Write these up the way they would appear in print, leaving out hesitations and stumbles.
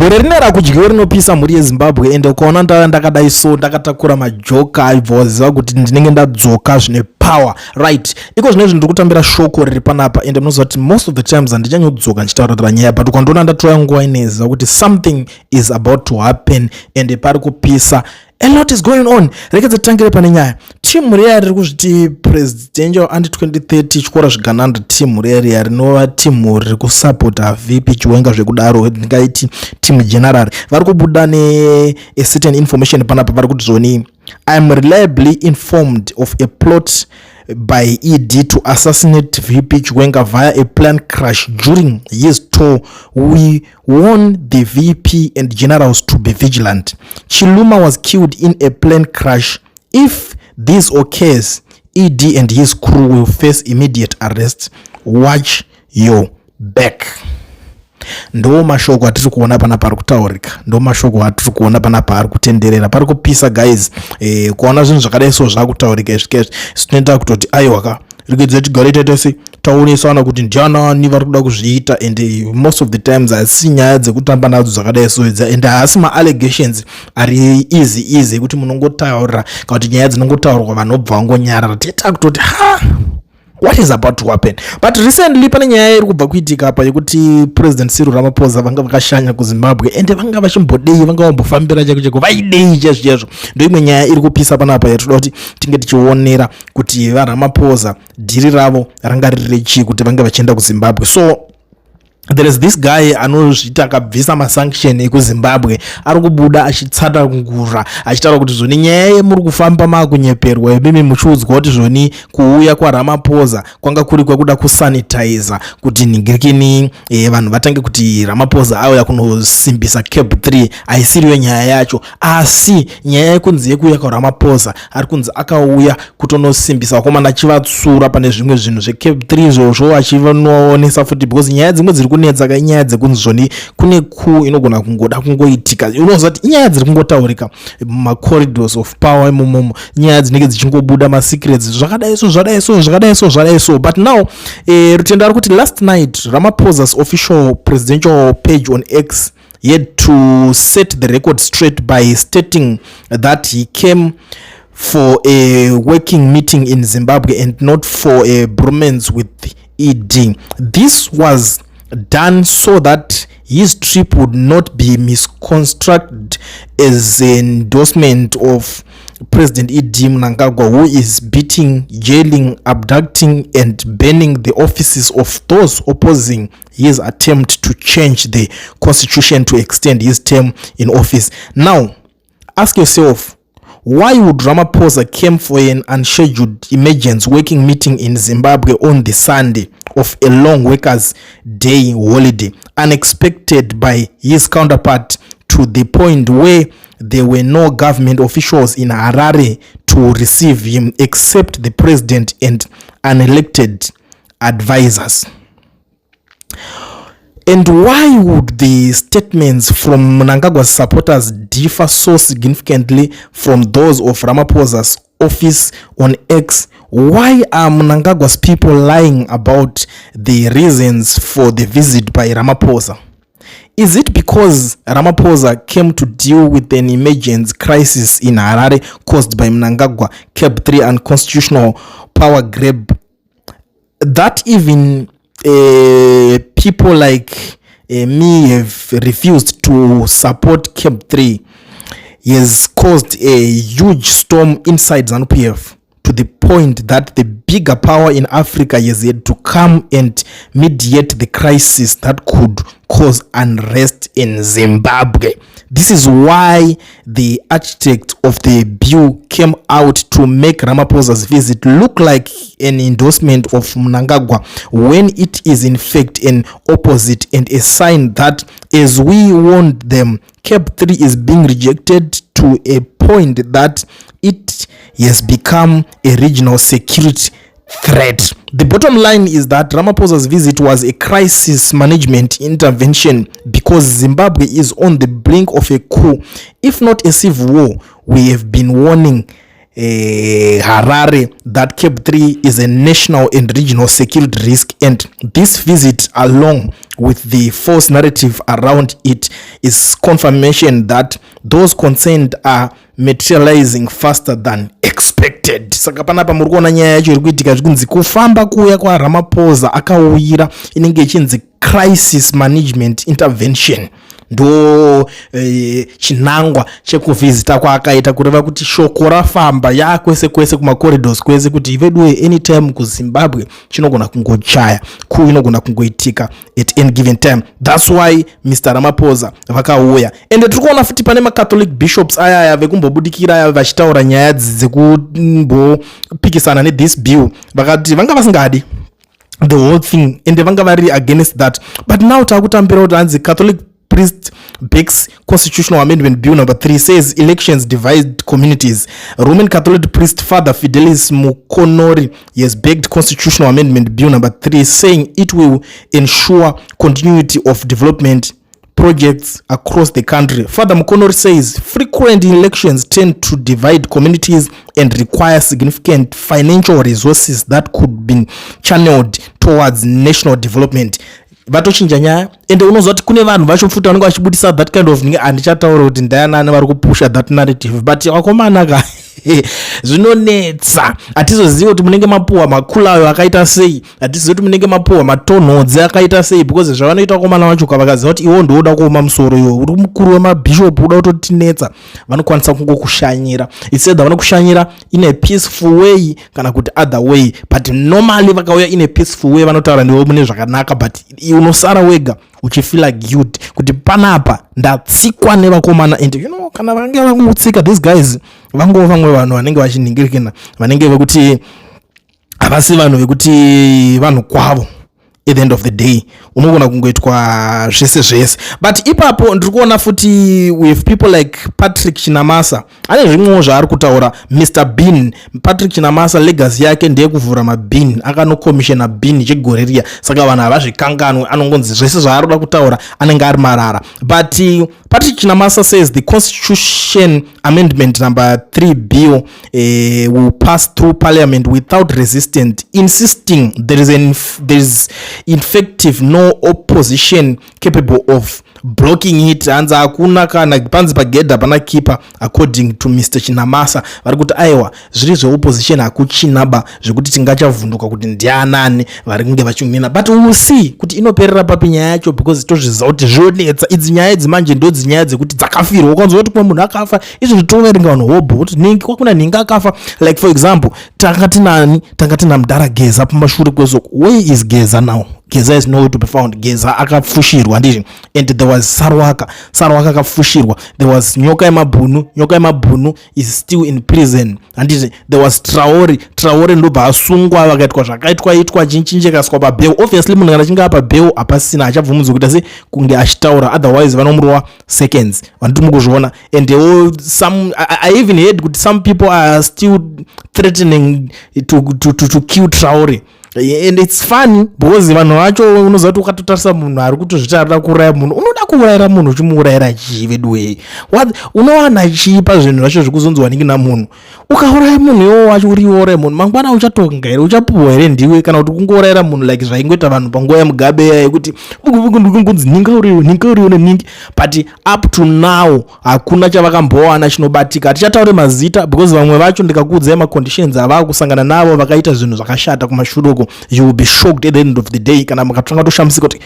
gore rinera kudyiwa rinopisa mhuri yeZimbabwe ende ukaona ndakadai so ndakatakura majoka aibvaziva kuti ndinenge ndadzoka zvine power right iko zvinezvi ndiri kutambira shoko riri panapa ende munoziva kuti most of the times handichanyaudzoka ndichitaurira nyaya but ukandoona ndatora nguva inezva kuti something is about to happen ende pari kupisa. A lot is going on. Rekedze tangire pane nyaya. Team riya riri kuzviti presidential under 2030 chikora zvigananda team riya rinova team riri kusupporta VP Chiwenga zvekudaro ndingaiti team general. Vari kubuda ne a certain information panapa vari kuti zvoni I am reliably informed of a plot by ED to assassinate VP Chiwenga via a plane crash during his tour. We warn the VP and generals to be vigilant. Chiluma was killed in a plane crash. If this occurs, ED and his crew will face immediate arrest. Watch your back. Ndo mashoko atiri kuona pana pari kutaurika, ndo mashoko atiri kuona pana pari kutenderera, pari kupisa guys. Kuona zvinhu zvakadai so zvakutaurika izvike zvinoita kutoti aiwaka rigedze tigare tetese taonesana kuti ndianani vari kuda kuzviita and most of the times hasi nyaya dzekutamba nadzo zvakadai so and hasi ma-allegations ari easy kuti munongotaurira kana kuti nyaya dzinongotaurwa vanobva vangonyarara teta kutoti what is about to happen. But recently pane nyaya iri kubva kuitika apa yekuti President Cyril Ramaphosa vanga vakashanya kuZimbabwe ende vanga vachimbodei vanga vambofambira cheko vaidei chezvo ndo imwe nyaya iri kupisa panapa yatoda kuti tinge tichionera kuti vaRamaphosa dhiri ravo ranga riri chi kuti vanga vachienda kuZimbabwe. So there is this guy anozvita akabvisa masanction ekuZimbabwe ari kubuda achitsata kungura achitaura kuti zvoni nyaya yemuri kufamba makunyeperwa mimi muchiudzwa kuti zvoni kuuya kwaRamaphosa kwanga kuri kwekuda kusanitizer kuti ningirikini vanhu vatange kuti Ramaphosa auya kunosimbisa Cap 3 aisiriyo nyaya yacho asi nyaya yekunzi yekuuya kwaRamaphosa ari kunzi akauya kutonosimbisa vakomana achivatsura pane zvimwe zvinhu zveCap 3 zvozvo achivanoonesa futi because nyaya dzimwe dziri kunetsa kanyaya dzekunzi zvoni kune ku inogona kungoda kungoitika unoziva kuti inyaya dziri kungotaurika macorridors of power imomomo nyaya dzinenge dzichingobuda masecrets zvakadai so but now rutendo ari kuti last night Ramaphosa's official presidential page on X had to set the record straight by stating that he came for a working meeting in Zimbabwe and not for a bromance with ED. This was done so that his trip would not be misconstrued as an endorsement of President ED Mnangagwa, who is beating, jailing, abducting and banning the offices of those opposing his attempt to change the constitution to extend his term in office. Now, ask yourself, why would Ramaphosa came for an unscheduled emergency working meeting in Zimbabwe on the Sunday of a long workers' day holiday, unexpected by his counterpart, to the point where there were no government officials in Harare to receive him except the president and unelected advisors? And why would the statements from Mnangagwa's supporters differ so significantly from those of Ramaphosa's office on X? Why are Mnangagwa's people lying about the reasons for the visit by Ramaphosa? Is it because Ramaphosa came to deal with an emergency crisis in Harare caused by Mnangagwa, Cap 3 and constitutional power grab that even people like me have refused to support Cap 3 has caused a huge storm inside ZANU-PF, to the point that the bigger power in Africa has yet to come and mediate the crisis that could cause unrest in Zimbabwe. This is why the architect of the bill came out to make Ramaphosa's visit look like an endorsement of Mnangagwa, when it is in fact an opposite and a sign that, as we warned them, Cap 3 is being rejected to a point that it has become a regional security threat. The bottom line is that Ramaphosa's visit was a crisis management intervention because Zimbabwe is on the brink of a coup, if not a civil war. We have been warning Harare that Cape 3 is a national and regional security risk, and this visit, along with the false narrative around it, is confirmation that those concerned are materializing faster than expected. Saka panapa muri kuona nyaya yacho iri kuitika zvikunzi kufamba kuya kwa Ramaphosa akauyira inenge ichinzi crisis management intervention ndo chinangwa chekuvhizita kwaakaita kureva kuti shoko rafamba yakwese kwese kumacorridors kwese kuti ivedwe anytime kuZimbabwe chinogona kungochaya ku inogona kungoitika at any given time. That's why Mr. Ramaphosa vakauya, and tiri kuona futi pane macatholic bishops aya vekumbobudikira aya vachitaura nyaya dzekumbopikisana nethis bill vakati vanga vasingadi the whole thing and vanga vari against that, but now takutambira kuti hanzi Catholic priest Beck's constitutional amendment bill number 3 says elections divide communities. Roman Catholic priest Father Fidelis Mukonori has backed constitutional amendment bill number 3, saying it will ensure continuity of development projects across the country. Father Mukonori says frequent elections tend to divide communities and require significant financial resources that could be channeled towards national development. Vatochinja nyaya ende unozwa kuti kune vanhu vacho futa vanenge vachibudisa that kind of handichataura kuti ndayanani vari kupusha that narrative, but vakomana ka zvinonetsa. Hatizozivi kuti munenge mapuwa makulayo akaita sei, hatizozivi kuti munenge mapuwa matonhodzi akaita sei, because zvavanoita vakomana vacho vakaziva kuti iwo ndoda kuoma musoro iwo uri mukuru wemabhishop uda kutotinetsa, vanokwanisa kungokushanyira. Instead vanokushanyira in a peaceful way kana kuti other way, but normally vakauya in a peaceful way vanotaura ndiwe mune zvakanaka, but unosara wega uchifila guilt kuti panapa ndatsikwa nevakomana. And you know, kana vange vangotsika these guys vangova vamwe vanhu vanenge vachiningirikana vanenge vekuti havasi vanhu vekuti vanhu kwavo. At the end of the day unogona kungoitwa zvese, but ipapo ndiri kuona futi with people like Patrick Chinamasa ane zvimwewo zvaari kutaura. Mr. Bean, Patrick Chinamasa legacy yake ndeye kuvhura mabin, akanokomishena bin chegore riya, saka vanhu havazvikanganwe, anongonzi zvese zvaari kuda kutaura anenge ari marara. But Patrick Chinamasa says the constitution amendment number 3 bill will pass through parliament without resistance, insisting there is effective no opposition capable of blocking it. Hanza hakuna kana panzi pagedha pana keeper, according to Mr. Chinamasa. Vari kuti aiwa zviri zveopposition hakuchinaba zvekuti tingachavhunduka kuti ndianani vari kunge vachimina, but we will see kuti inoperera papi nyaya yacho, because tozviziva kuti zvonetsa. Idzi nyaya idzi manje ndo dzinyaya dzekuti dzakafirwa, ukanzwa kuti kuna munhu akafa izvi zvitoverenga vanhu hobho kuti ningi kwakuna ningi akafa. Like for example tanga tina Mudara Geza pamashure kwezoko. Where is Geza now? Geza is nowhere to be found. Geza akafushirwa ndizvo, and there was Sarwaka akafushirwa. There was Nyoka Mabunu is still in prison, and there was Traore ndobva asungwa vakaitwa zvakaitwa chinje kaswa pabail. Obviously munhu kana chinga apa bail apasina achabvumudza kuti asi kunge achitaura, otherwise vanomurwa seconds vanoti mukuzviona. And I even heard kuti some people are still threatening to kill Traore. And it's funny because vanhu vacho unoziva kuti ukatotarisa munhu ari kutozviti arida kuuraya munhu, unoda kuurayira munhu uchimuurayira chivedwe unowana chipa zvinhu zvacho zvekuzonzwa ningi namunhu. Ukauraya munhu iwo wacho uriuraya munhu mangwana uchatonga here, uchapuhwa here ndiwe, kana kuti kungourayira munhu like zvaingoita vanhu panguva yaMugabe yekuti kunzi ningauriwo neningi. But up to now hakuna chavakambowana chinobatika. Hatichataure mazita because vamwe vacho ndikakuudzai maconditions avaa kusangana navo vakaita zvinhu zvakashata kumashure. You will be shocked at the end of the day kana mukatanga toshamisika kuti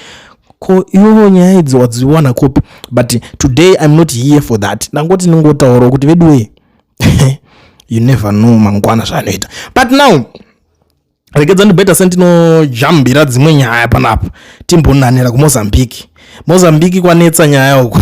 ko iwo nyaya idzi wadziwana kopi. But today I'm not here for that. Nangoti ningotaura kuti vedwe you never know mangwana zvanoita. But now rekedza ndibeta sentinojambira dzimwe nyaya panapa timbonanira kuMozambique kwanetsa nyaya uko.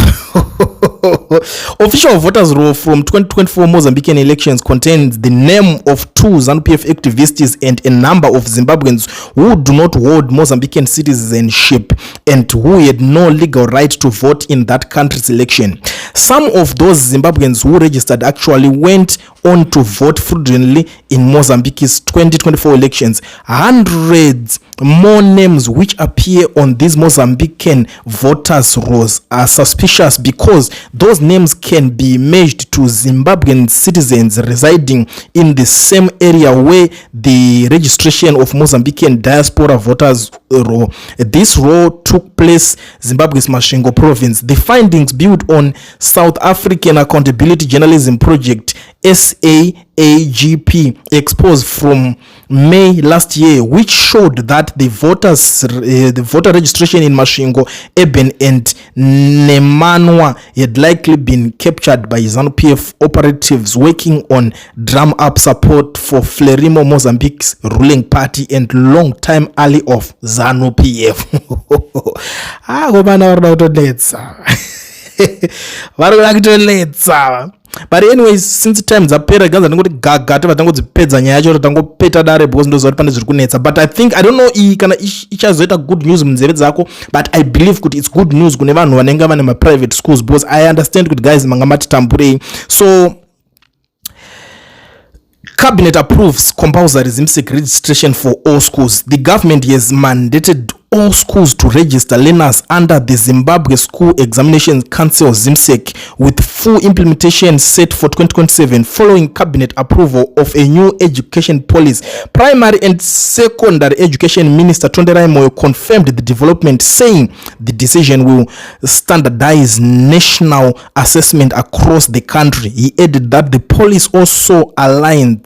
Official voters roll from 2024 Mozambican elections contains the name of 2 ZANU-PF activists and a number of Zimbabweans who do not hold Mozambican citizenship and who had no legal right to vote in that country's election. Some of those Zimbabweans who registered actually went on to vote fraudulently in Mozambique's 2024 elections. Hundreds more names which appear on these Mozambican voters' rolls are suspicious because those names can be matched to Zimbabwean citizens residing in the same area where the registration of Mozambican diaspora voters roll. This roll took place Zimbabwe's Masvingo province. The findings built on South African Accountability Journalism Project SAAGP exposed from May last year, which showed that the voter registration in Masvingo, Eben and Nemanwa had likely been captured by ZANU-PF operatives working on drum up support for Frelimo, Mozambique's ruling party and long-time ally of ZANU-PF. But anyways, since time zapera ganza ndingoti gaga tatangodzipedza nyaya yacho tatangopeta dare because ndozoti pane zviri kunetsa. But I don't know kana ichazoita good news munzeve dzako, but I believe kuti it's good news kune vanhu vanenge vane ma private schools because I understand kuti guys manga matitamburei. So Cabinet approves compulsory ZIMSEC registration for all schools. The government has mandated all schools to register learners under the Zimbabwe School Examination Council ZIMSEC with full implementation set for 2027 following cabinet approval of a new education policy. Primary and secondary education minister Tonderai Moyo confirmed the development, saying the decision will standardize national assessment across the country. He added that the policy also aligns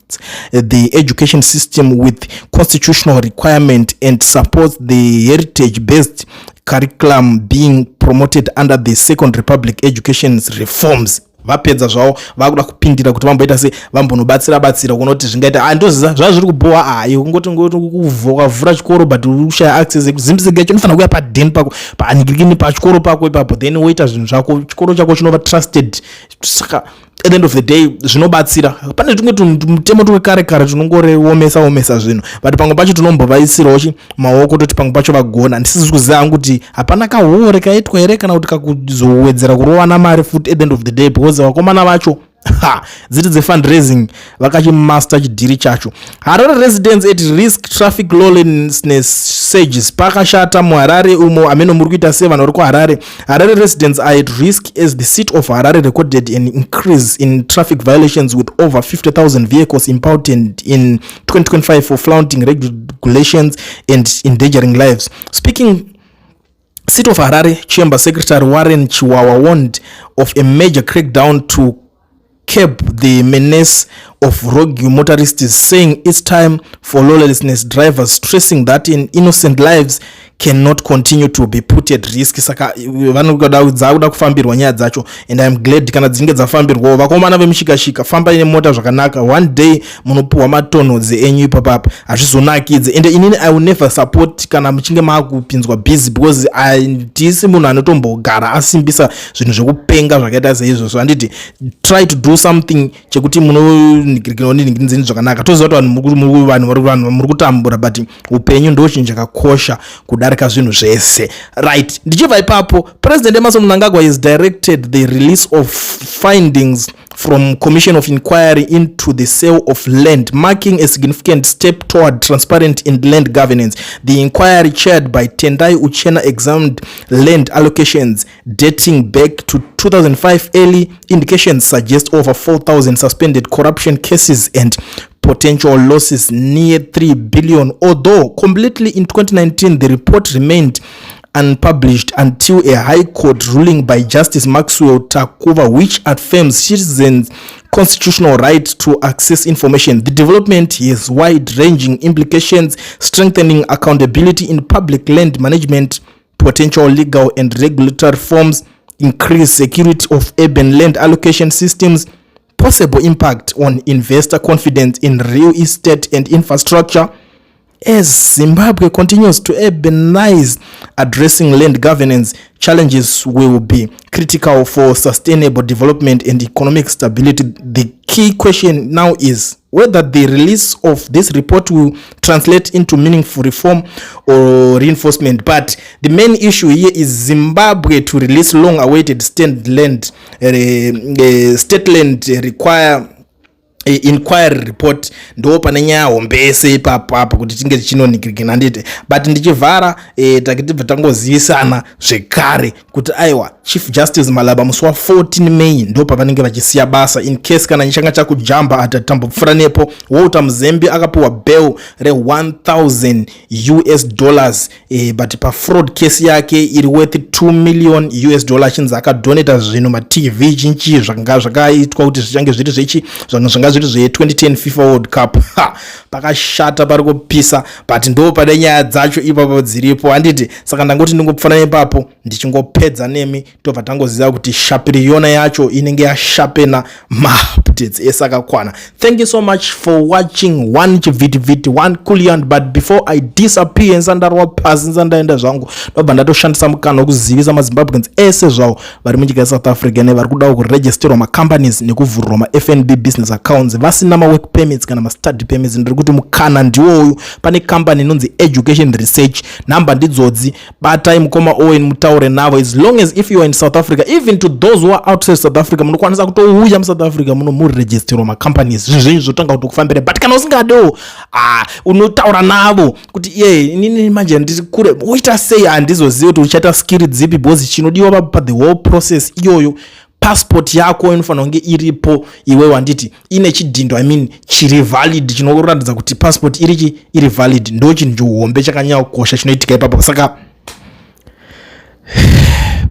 the education system with constitutional requirement and supports the heritage-based curriculum being promoted under the Second Republic education reforms. Vapedza zvavo vakuda kupindira kuti vamboita se vambonobatsira kunoti zvingaita andoziva zvazviri kubowa ayo kungoti kuvhura chikoro but ushaya access ZIMSEC yacho inofanira kuya padeni pako panikini pachikoro pako ipapo then woita zvinhu zvako chikoro chako chinova trusted. Saka at the end of the day zvinobatsira. Pane tumwe mutemo twekare tunongoreomesa zvinhu but pamwe pacho tunombovaisirawo maoko toti pamwe pacho vagona. Ndisizi kuziva hangu kuti hapana kahore kaitwa here kana kuti kakuzowedzera kurowana mari futi at the end of the day because vakomana vacho dziri dzefundraising vakachimaster chidhiri chacho. Harare residents at risk traffic lawlessness surges. Pakashata muHarare umo ameno muri kuita sevanhu vari kuHarare. Harare residents are at risk as the city of Harare recorded an increase in traffic violations with over 50,000 vehicles impounded in 2025 for flouting regulations and endangering lives. Speaking City of Harare Chamber Secretary Warren Chiwawa warned of a major crackdown to curb the menace of rogue motorists, saying it's time for lawlessness drivers, stressing that innocent lives cannot continue to be put at risk. Saka vanoda kufambirwa nyaya dzacho, and I'm glad kana dzinge dzafambirwa vakomana vemishikashika famba ine mota zvakanaka. One day munopuwa matonhodzi enyu ipapapa hazvizonakidze, and inini I will never support kana muchinge makupinzwa busy because ndisi munhu anotombogara asimbisa zvinhu zvekupenga zvakaita seizvo. So handiti try to do something chekuti munoningirikirwa zvakanaka. Toziva kuti vanhu muri kutambura but upenyu ndo chinhu chakakosha kudarika zvinhu zvese. Right, ndichibva ipapo President Emerson Mnangagwa has directed the release of findings from Commission of Inquiry into the sale of land, marking a significant step toward transparent in land governance. The inquiry, chaired by Tendai Uchenna, examined land allocations dating back to 2005. Early indications suggest over 4,000 suspended corruption cases and potential losses near 3 billion. Although completely in 2019, the report remained unpublished until a High Court ruling by Justice Maxwell Takuva, which affirms citizens' constitutional right to access information. The development has wide-ranging implications, strengthening accountability in public land management, potential legal and regulatory reforms, increased security of urban land allocation systems, possible impact on investor confidence in real estate and infrastructure, As Zimbabwe continues to urbanize, addressing land governance challenges will be critical for sustainable development and economic stability. The key question now is whether the release of this report will translate into meaningful reform or reinforcement. But the main issue here is Zimbabwe to release long-awaited state land require inquiry report ndo pane nyaya mbese ipapo kuti tinge chinoningirikana ndite but ndichivhara takitibva tangozivisana zvekare kuti aiwa Chief Justice Malaba musi wa 14 May ndo pavanenge vachisiya basa in case kana nyashanga chakujamba atatambopfura nepo. Walter Mzembe akapiwa bail re $1,000 but pa fraud case yake iri worth $2 million chinzi akadonata zvinhu ma TV chinchi zvakaitwa kuti zvichange zviri zvechi zvanga zviri zve 2010 FIFA World Cup pakashata pari kupisa but ndo pane nyaya dzacho ipapo dziripo handiti. Saka ndangoti ndingopfana ipapo ndichingopedza nemi tobva tangoziva kuti shapiri yona yacho inenge yashapena ma-updates esakakwana. Thank you so much for watching one chivhiti one Kulian. But before I disappear nsandarwa pasi nsandaenda zvangu ndobva ndatoshandisa mukana wokuzivisa maZimbabweans ese zvavo vari munyika yeSouth Africa nevari kuda kuregisterwa macompanies nekuvhurwa ma-FNB business accounts vasina ma-work permits kana ma-study permits. Ndiri kuti mukana ndiwoyu. Pane company inonzi Education Research, namba ndidzodzi, batai mukoma Owen mutaure navo. As long as if you are in South Africa, even to those who are outside South Africa, munokwanisa kutouya muSouth Africa muno muregisterwa macompanies zvinhu zvotanga kutokufambira. But kana usingadewo unotaura navo kuti inini manje ndiri kure uita sei handizozivi kuti uchaita skill dzipi because chinodiwa pa the whole process iyoyo passport yako inofanira kunge iripo iwe wanditi ine chidhindo chiri valid chinoratidza kuti passport iri valid. Ndo chinhu chihombe chakanyanya kukosha chinoitika ipapo. Saka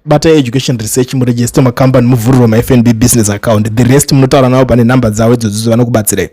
bata Education Research muregister macompany muvhurire ma-FNB business account. The rest munotaura navo pane namba dzavo idzodzo vanokubatsirai.